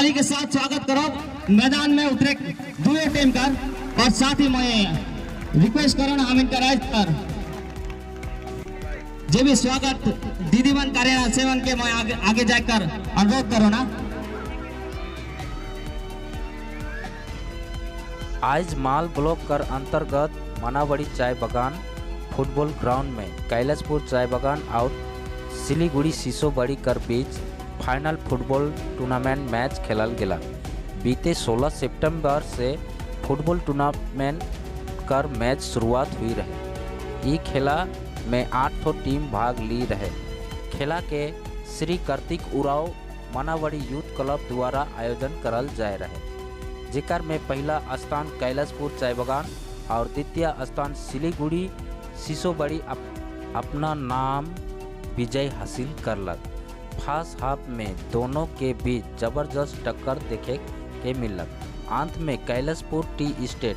ताली के साथ स्वागत करो। मैदान में उतरे दुए टीम कर और साथ ही मैं रिक्वेस्ट करो ना हम इनका राइट कर जे भी स्वागत दीदीवन कार्यालय सेवन के मैं आगे जाकर अनुरोध करो ना। आज माल ब्लॉक कर अंतर्गत मनावड़ी चाय बागान फुटबॉल ग्राउंड में कैलाशपुर चाय बागान और सिलीगुड़ी सिसोबड़ी कर बीच फाइनल फुटबॉल टूर्नामेंट मैच खेलल गेला। बीते 16 सितंबर से फुटबॉल टूर्नामेंट कर मैच शुरुआत हुई रहे। ये खेला में 8 टीम भाग ली रहे। खेला के श्री कार्तिक उराव मनावड़ी यूथ क्लब द्वारा आयोजन करल जाए रहे, जेकर में पहला स्थान कैलाशपुर चाय बागान और द्वितीय स्थान सिलीगुड़ी सिसोबड़ी अपना नाम विजय हासिल करलक। फर्स्ट हाफ में दोनों के बीच जबरदस्त टक्कर देखे के मिलक। अंत में कैलाशपुर टी स्टेट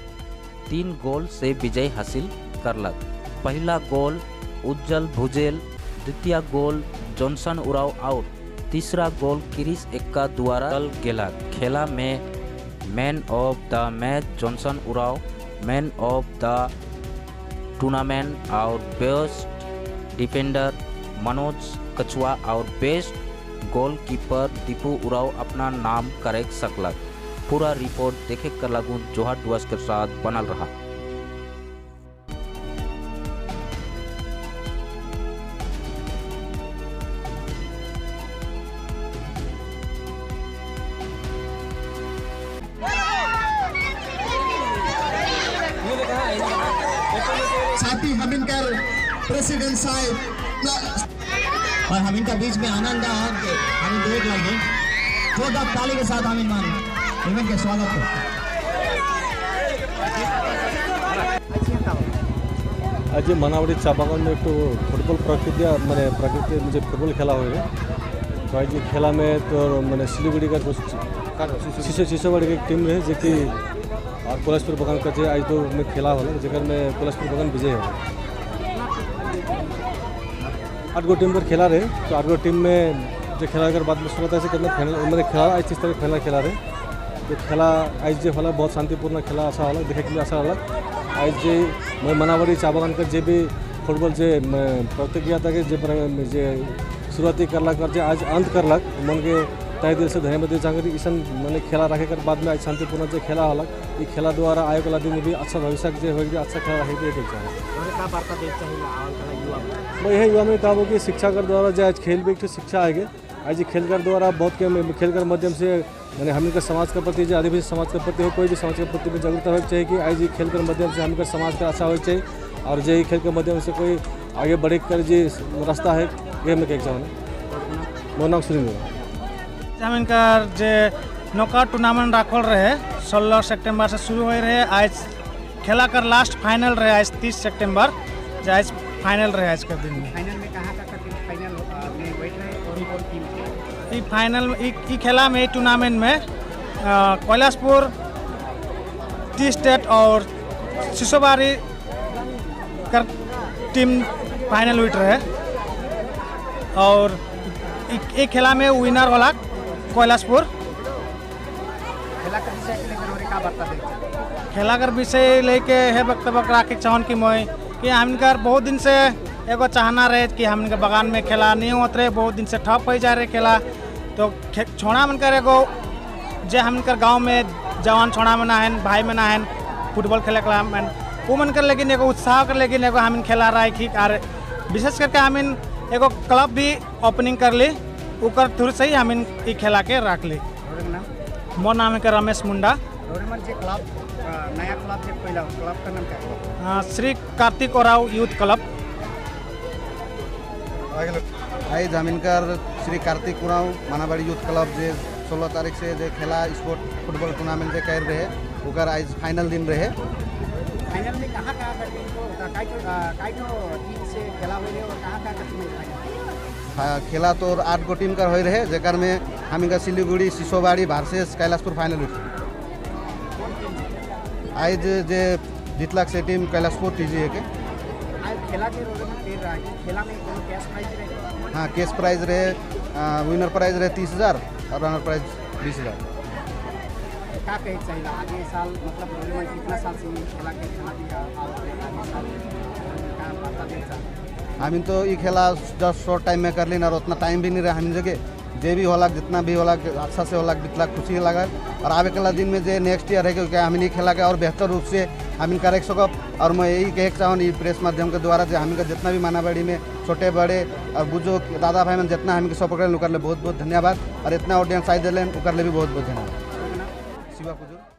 3 गोल से विजय हासिल करलक। पहला गोल उज्जवल भुजेल, द्वितीय गोल जॉनसन उराव और तीसरा गोल क्रिस एक्का द्वारा गेला। खेला में man of the match Johnson Oraon, man of the tournament और बेस्ट डिफेंडर मनोज कछुआ और बेस्ट गोलकीपर दीपू उराव अपना नाम करे सकलक। पूरा रिपोर्ट देखे कर लागू जोहार डुअस के साथ बनल रहा। साथी हम इनका प्रेसिडेंट साहब और हम इनका बीच में आनंद हम देख लगे छोटा ताली के साथ हम इवेंट के स्वागत को। आज मनावड़ी चा बागान में एक तो फुटबॉल प्रकृति मुझे फुटबॉल खेला हुआ है। तो आज खेला में तो मैंने सिलीगुड़ी का सिसोबड़ी की टीम रहे जो कि और कैलाशपुर बागान का जो आज तो में खेला होला जगह में कैलाशपुर बागान विजय हो। 8 गो टीम पर खेला रहे। तो 8 गो टीम में जो खेला कर बाद में शुरुआत ऐसे करना फाइनल मैंने खेला आज 30 तारीख फाइनल खेला रहे। तो खेला आज जो होला बहुत शांतिपूर्ण खेला आशा होला देखे के लिए आशा होला। आज जो मैं मनावड़ी चा बागान का जो भी फुटबॉल जो प्रतियोगिता के जो शुरुआती करला कर जो आज अंत करलक मन के तय दिल से धन्यवाद चाहूँगी। ईसन मैंने खेला रखे कर बाद में आज शांतिपूर्ण जो खेला होला ये खेला द्वारा आयोग वाला दिन भी अच्छा भविष्य जो होगी अच्छा खेला रहे मैं यही युवा में कहूँ कि शिक्षा कर द्वारा जो आज खेल भी एक शिक्षा आएगी। आज खेल कर द्वारा बहुत के खेल कर माध्यम से मैंने हम समाज के प्रति जो आदिवासी समाज के प्रति हो कोई भी समाज के प्रति भी जागरूकता होनी चाहिए कि आज खेल कर माध्यम से हम समाज का अच्छा होना चाहिए और जो खेल के माध्यम से कोई आगे बढ़ कर जो रास्ता है ये मैं कहना चाहूँ। मोर नाम सुनील इनकर जे नॉकआउट टूर्नामेंट रखल रहे 16 सितंबर से शुरू हो रहे। आज खेला कर लास्ट फाइनल रहे आज 30 सितंबर जो आज फाइनल रहे आज के दिन में। फाइनल में कहाँ का फाइनल में बैठ रहे और टीम ई फाइनल ई खेला में टूर्नामेंट में कैलाशपुर टी स्टेट और सिसोबड़ी कर टीम फाइनल हुई रहे और एक खेला में विनर वाला कैलाशपुर। खेला कर विषय लेके है वक्तव्य रखे चाहन कि मैं कि हमकर बहुत दिन से एगो चाहना रहे कि हमके बागान में खेला नहीं होते रहे, बहुत दिन से ठप हो जा रहे खेला। तो छोड़ा मनकर एगो जे हमकर गांव में जवान छोड़ा में ना है भाई में ना है फुटबॉल खेले के में वो मनकर लेकिन एगो उत्साह कर लेकिन एगो हम खेला रहा है कि और विशेष करके हम एगो क्लब भी ओपनिंग कर ली उकर थ्रू से ही हम ई खेला के रख ली। मोर नाम है रमेश मुंडा। नया क्लब जो पहला क्लब का नाम क्या है? Shri Kartik Oraon youth club. आज जमीनकर श्री कार्तिक उराव मनावड़ी यूथ क्लब जो 16 तारीख से जो खेला स्पोर्ट फुटबॉल टूर्नामेंट जो कर रहे ओकर आज फाइनल दिन रहे। फाइनल में कहाँ का टीम से खेला हुई रहे और कहाँ टीम खेला तो 8 गो टीम कर हो रहे जेकर में हम सिलीगुड़ी सिसोबड़ी वर्सेस कैलाशपुर फाइनल हुई। आज जे जीतलक से टीम कैलाशपुर टीजी के खेला के खेला में कैश प्राइज रहे। हाँ कैश प्राइज रहे विनर प्राइज रहे 30,000 और रनर प्राइज 20,000। क्या कहे चाहिए आगे साल मतलब रोलिमन कितना साल से ये खेला के खेला दिया और आगे साल क्या बात देता हम तो ये खेला जस्ट शॉर्ट टाइम में कर ली और उतना टाइम भी नहीं रहा हम जगह जे भी होला जितना भी होला अच्छा से होला बितला खुशी लगा और आवे कला दिन में जे नेक्स्ट ईयर है क्योंकि हम नहीं खेला के और बेहतर रूप से हम कर सकब और मैं यही कहे चाहूँ ये प्रेस माध्यम के द्वारा जो हम जितना भी मानाबाड़ी में छोटे बड़े और बुजुर्ग दादा भाई में जितना हम सपोर्ट करें बहुत बहुत धन्यवाद और इतना ऑडियंस आई दिलें भी बहुत बहुत धन्यवाद शिवा पुजूर।